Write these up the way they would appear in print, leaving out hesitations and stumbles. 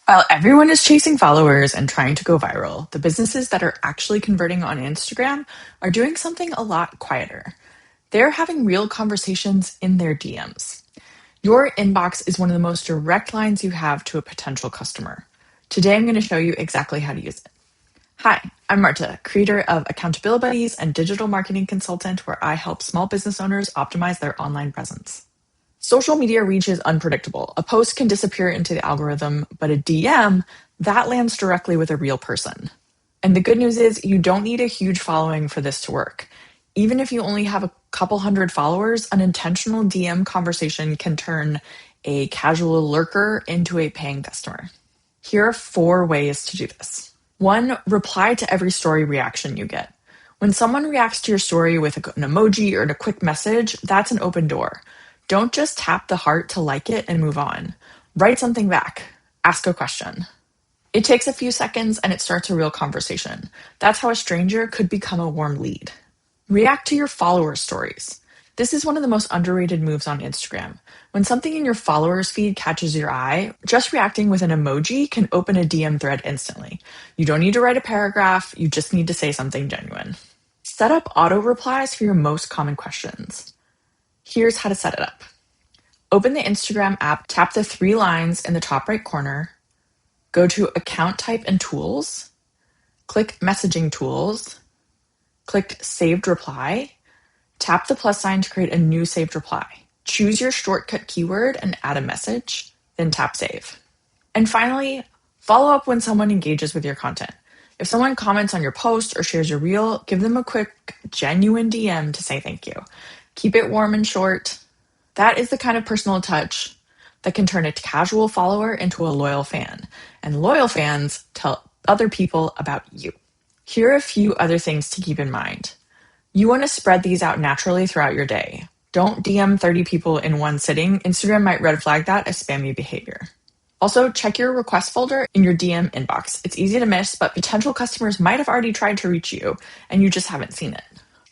While everyone is chasing followers and trying to go viral, the businesses that are actually converting on Instagram are doing something a lot quieter. They're having real conversations in their DMs. Your inbox is one of the most direct lines you have to a potential customer. Today, I'm going to show you exactly how to use it. Hi, I'm Marta, creator of Accountability Buddies and digital marketing consultant, where I help small business owners optimize their online presence. Social media reach is unpredictable. A post can disappear into the algorithm, but a DM, that lands directly with a real person. And the good news is you don't need a huge following for this to work. Even if you only have a couple hundred followers, an intentional DM conversation can turn a casual lurker into a paying customer. Here are 4 ways to do this. 1, reply to every story reaction you get. When someone reacts to your story with an emoji or a quick message, that's an open door. Don't just tap the heart to like it and move on. Write something back. Ask a question. It takes a few seconds and it starts a real conversation. That's how a stranger could become a warm lead. React to your followers' stories. This is one of the most underrated moves on Instagram. When something in your followers feed catches your eye, just reacting with an emoji can open a DM thread instantly. You don't need to write a paragraph, you just need to say something genuine. Set up auto replies for your most common questions. Here's how to set it up. Open the Instagram app, tap the 3 lines in the top right corner, go to Account Type and Tools, click Messaging Tools, click Saved Reply, tap the plus sign to create a new saved reply. Choose your shortcut keyword and add a message, then tap Save. And finally, follow up when someone engages with your content. If someone comments on your post or shares your reel, give them a quick, genuine DM to say thank you. Keep it warm and short. That is the kind of personal touch that can turn a casual follower into a loyal fan. And loyal fans tell other people about you. Here are a few other things to keep in mind. You want to spread these out naturally throughout your day. Don't DM 30 people in one sitting. Instagram might red flag that as spammy behavior. Also, check your request folder in your DM inbox. It's easy to miss, but potential customers might have already tried to reach you and you just haven't seen it.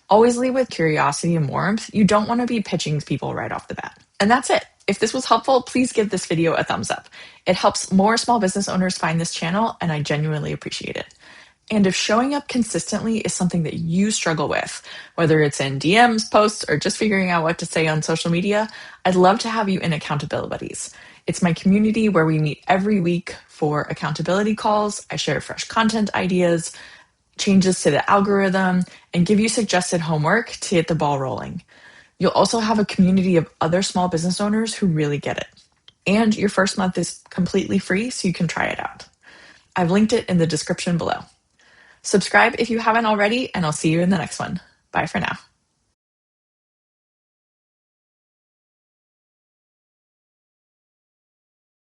Always lead with curiosity and warmth. You don't want to be pitching people right off the bat. And that's it. If this was helpful, please give this video a thumbs up. It helps more small business owners find this channel, and I genuinely appreciate it. And if showing up consistently is something that you struggle with, whether it's in DMs, posts, or just figuring out what to say on social media, I'd love to have you in Accountability Buddies. It's my community where we meet every week for accountability calls. I share fresh content ideas, changes to the algorithm, and give you suggested homework to get the ball rolling. You'll also have a community of other small business owners who really get it. And your first month is completely free, so you can try it out. I've linked it in the description below. Subscribe if you haven't already, and I'll see you in the next one. Bye for now.